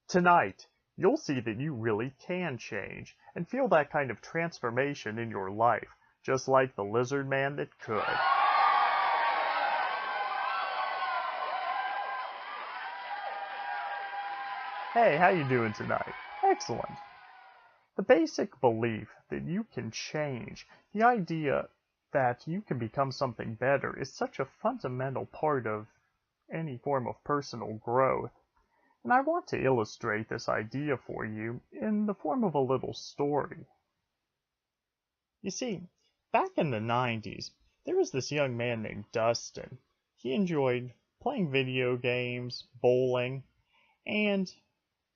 Tonight, you'll see that you really can change and feel that kind of transformation in your life, just like the lizard man that could. Hey, how you doing tonight? Excellent. The basic belief that you can change, the idea that you can become something better, is such a fundamental part of any form of personal growth. And I want to illustrate this idea for you in the form of a little story. You see, back in the 90s, there was this young man named Dustin. He enjoyed playing video games, bowling, and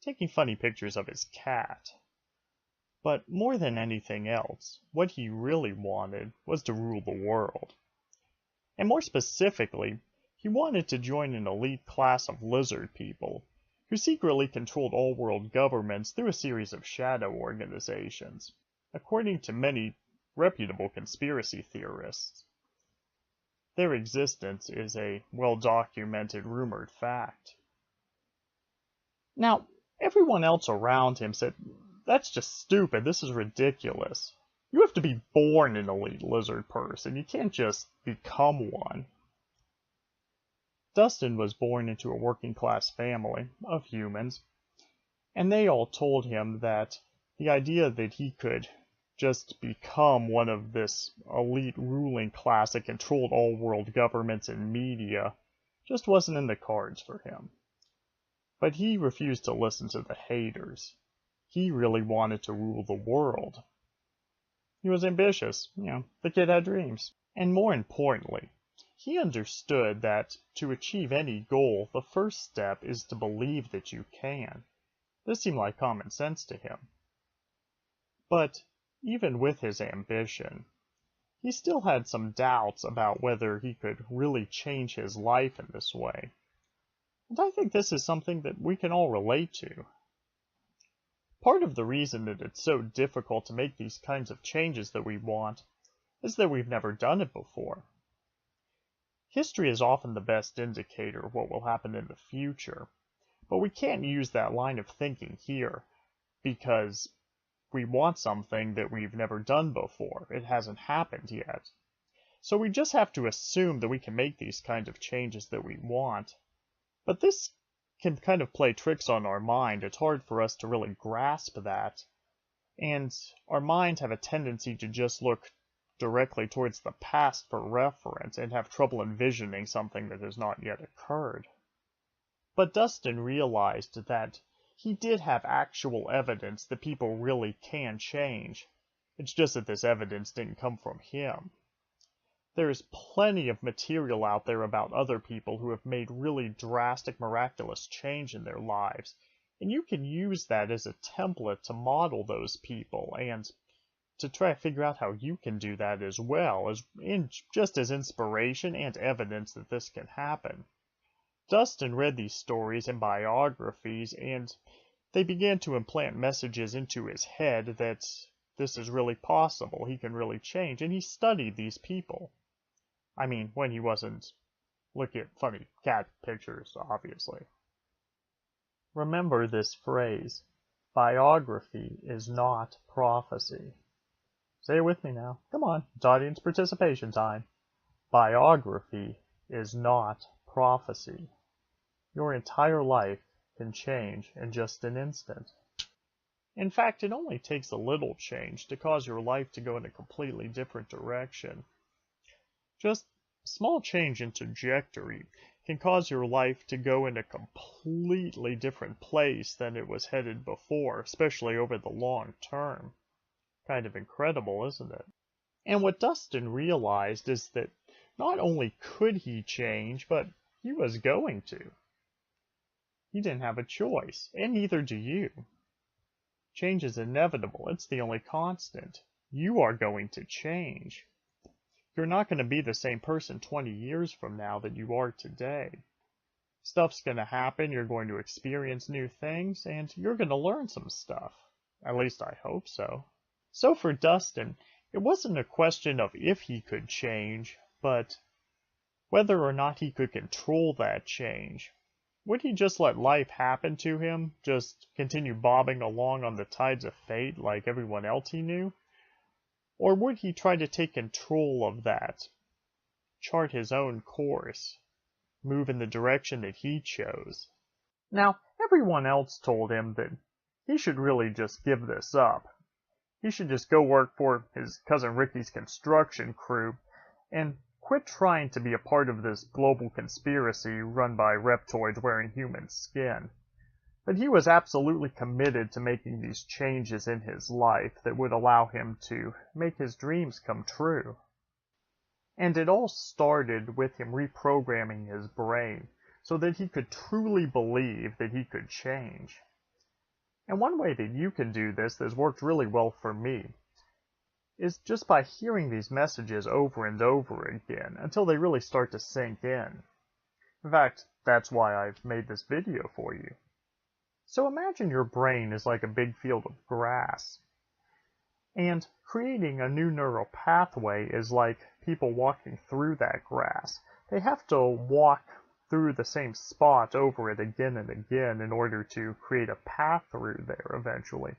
taking funny pictures of his cat. But more than anything else, what he really wanted was to rule the world. And more specifically, he wanted to join an elite class of lizard people who secretly controlled all world governments through a series of shadow organizations, according to many reputable conspiracy theorists. Their existence is a well-documented rumored fact. Now, everyone else around him said, "That's just stupid, this is ridiculous. You have to be born an elite lizard person, you can't just become one." Dustin was born into a working-class family of humans, and they all told him that the idea that he could just become one of this elite ruling class that controlled all world governments and media just wasn't in the cards for him. But he refused to listen to the haters. He really wanted to rule the world. He was ambitious, the kid had dreams. And more importantly, he understood that to achieve any goal, the first step is to believe that you can. This seemed like common sense to him. But even with his ambition, he still had some doubts about whether he could really change his life in this way. And I think this is something that we can all relate to. Part of the reason that it's so difficult to make these kinds of changes that we want is that we've never done it before. History is often the best indicator of what will happen in the future, but we can't use that line of thinking here because we want something that we've never done before. It hasn't happened yet. So we just have to assume that we can make these kinds of changes that we want. But this can kind of play tricks on our mind. It's hard for us to really grasp that. And our minds have a tendency to just look directly towards the past for reference and have trouble envisioning something that has not yet occurred. But Dustin realized that he did have actual evidence that people really can change. It's just that this evidence didn't come from him. There's plenty of material out there about other people who have made really drastic, miraculous change in their lives, and you can use that as a template to model those people and to try to figure out how you can do that as well, just as inspiration and evidence that this can happen. Dustin read these stories and biographies, and they began to implant messages into his head that this is really possible, he can really change, and he studied these people. I mean, when he wasn't looking at funny cat pictures, obviously. Remember this phrase, biography is not prophecy. Say it with me now. Come on, it's audience participation time. Biography is not prophecy. Your entire life can change in just an instant. In fact, it only takes a little change to cause your life to go in a completely different direction. Just small change in trajectory can cause your life to go in a completely different place than it was headed before, especially over the long term. Kind of incredible, isn't it? And what Dustin realized is that not only could he change, but he was going to. He didn't have a choice, and neither do you. Change is inevitable. It's the only constant. You are going to change. You're not going to be the same person 20 years from now that you are today. Stuff's going to happen, you're going to experience new things, and you're going to learn some stuff. At least I hope so. So for Dustin, it wasn't a question of if he could change, but whether or not he could control that change. Would he just let life happen to him, just continue bobbing along on the tides of fate like everyone else he knew? Or would he try to take control of that, chart his own course, move in the direction that he chose? Now, everyone else told him that he should really just give this up. He should just go work for his cousin Ricky's construction crew and quit trying to be a part of this global conspiracy run by reptoids wearing human skin. But he was absolutely committed to making these changes in his life that would allow him to make his dreams come true. And it all started with him reprogramming his brain so that he could truly believe that he could change. And one way that you can do this that's worked really well for me is just by hearing these messages over and over again until they really start to sink in. In fact, that's why I've made this video for you. So imagine your brain is like a big field of grass, and creating a new neural pathway is like people walking through that grass. They have to walk through the same spot over it again and again in order to create a path through there eventually.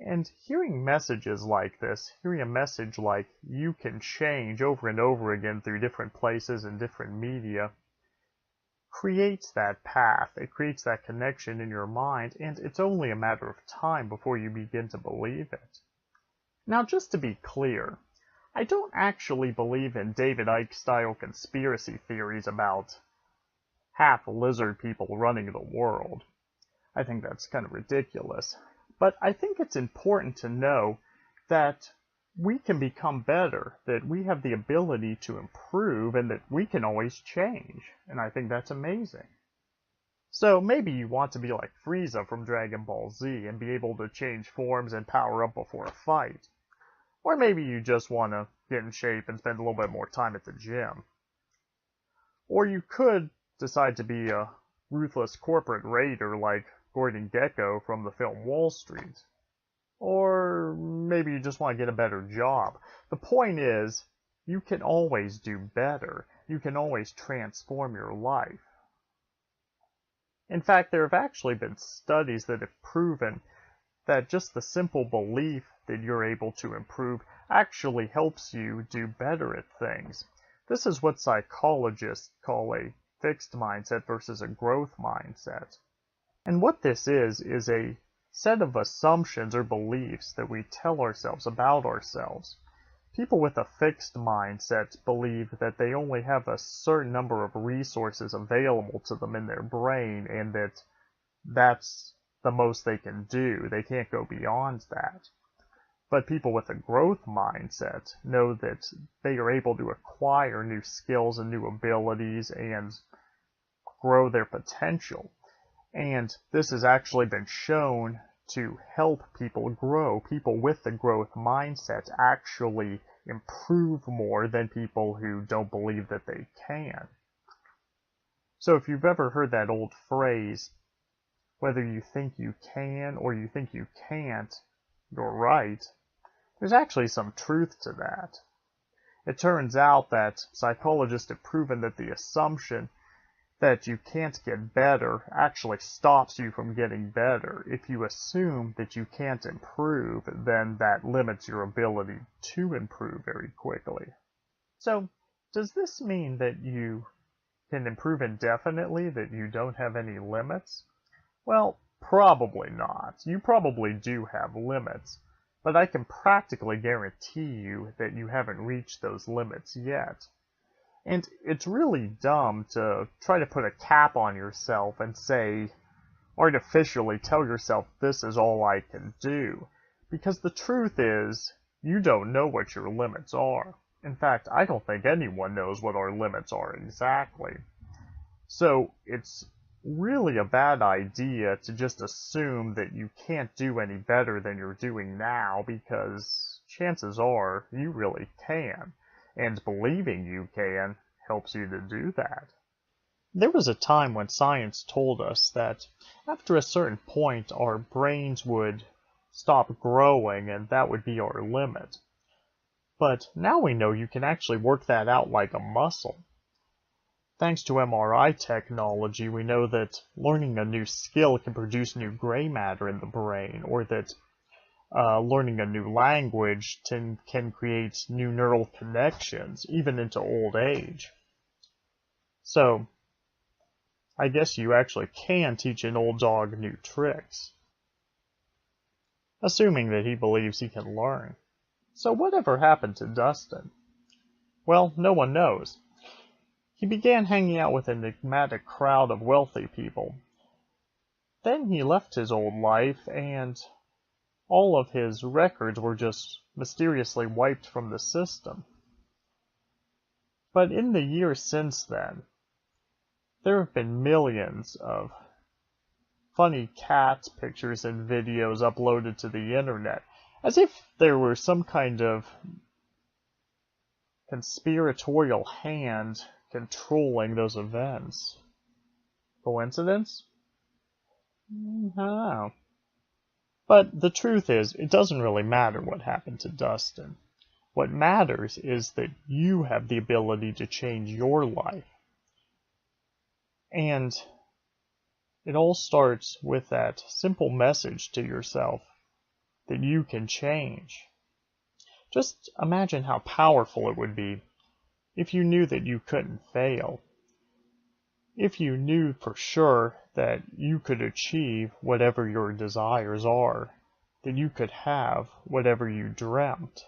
And hearing messages like this, hearing a message like you can change over and over again through different places and different media, creates that path. It creates that connection in your mind, and it's only a matter of time before you begin to believe it. Now, just to be clear, I don't actually believe in David Icke-style conspiracy theories about half lizard people running the world. I think that's kind of ridiculous. But I think it's important to know that we can become better, that we have the ability to improve, and that we can always change. And I think that's amazing. So maybe you want to be like Frieza from Dragon Ball Z and be able to change forms and power up before a fight. Or maybe you just want to get in shape and spend a little bit more time at the gym. Or you could decide to be a ruthless corporate raider like Gordon Gekko from the film Wall Street. Or maybe you just want to get a better job. The point is, you can always do better. You can always transform your life. In fact, there have actually been studies that have proven that just the simple belief that you're able to improve actually helps you do better at things. This is what psychologists call a fixed mindset versus a growth mindset. And what this is a set of assumptions or beliefs that we tell ourselves about ourselves. People with a fixed mindset believe that they only have a certain number of resources available to them in their brain, and that that's the most they can do. They can't go beyond that. But people with a growth mindset know that they are able to acquire new skills and new abilities and grow their potential. And this has actually been shown to help people grow. People with the growth mindset actually improve more than people who don't believe that they can. So if you've ever heard that old phrase, whether you think you can or you think you can't, you're right, there's actually some truth to that. It turns out that psychologists have proven that the assumption that you can't get better actually stops you from getting better. If you assume that you can't improve, then that limits your ability to improve very quickly. So, does this mean that you can improve indefinitely, that you don't have any limits? Well, probably not. You probably do have limits, but I can practically guarantee you that you haven't reached those limits yet. And it's really dumb to try to put a cap on yourself and say, artificially tell yourself this is all I can do. Because the truth is, you don't know what your limits are. In fact, I don't think anyone knows what our limits are exactly. So it's really a bad idea to just assume that you can't do any better than you're doing now, because chances are you really can. And believing you can helps you to do that. There was a time when science told us that after a certain point our brains would stop growing and that would be our limit. But now we know you can actually work that out like a muscle. thanks to MRI technology, we know that learning a new skill can produce new gray matter in the brain, or that learning a new language can create new neural connections, even into old age. So, I guess you actually can teach an old dog new tricks, assuming that he believes he can learn. So whatever happened to Dustin? Well, no one knows. He began hanging out with an enigmatic crowd of wealthy people. Then he left his old life, and all of his records were just mysteriously wiped from the system. But in the years since then, there have been millions of funny cat pictures and videos uploaded to the internet, as if there were some kind of conspiratorial hand controlling those events. Coincidence? I don't know. But the truth is, it doesn't really matter what happened to Dustin. What matters is that you have the ability to change your life. And it all starts with that simple message to yourself that you can change. Just imagine how powerful it would be if you knew that you couldn't fail. If you knew for sure that you could achieve whatever your desires are, that you could have whatever you dreamt.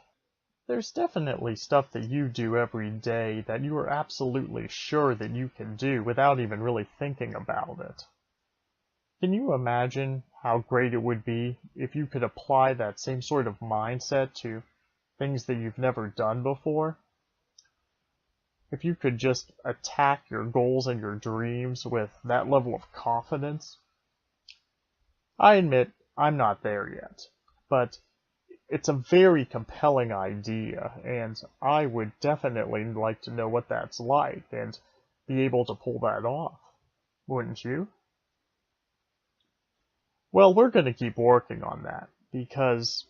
There's definitely stuff that you do every day that you are absolutely sure that you can do without even really thinking about it. Can you imagine how great it would be if you could apply that same sort of mindset to things that you've never done before? If you could just attack your goals and your dreams with that level of confidence? I admit I'm not there yet, but it's a very compelling idea, and I would definitely like to know what that's like and be able to pull that off. Wouldn't you? Well, we're going to keep working on that, because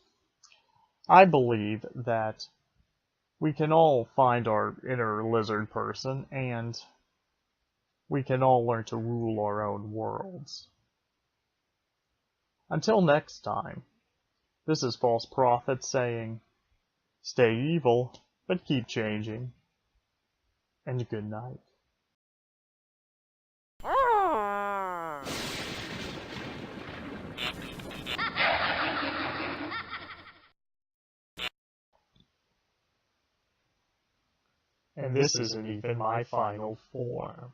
I believe that we can all find our inner lizard person, and we can all learn to rule our own worlds. Until next time, this is False Prophet saying, stay evil, but keep changing, and good night. And this isn't even my final form.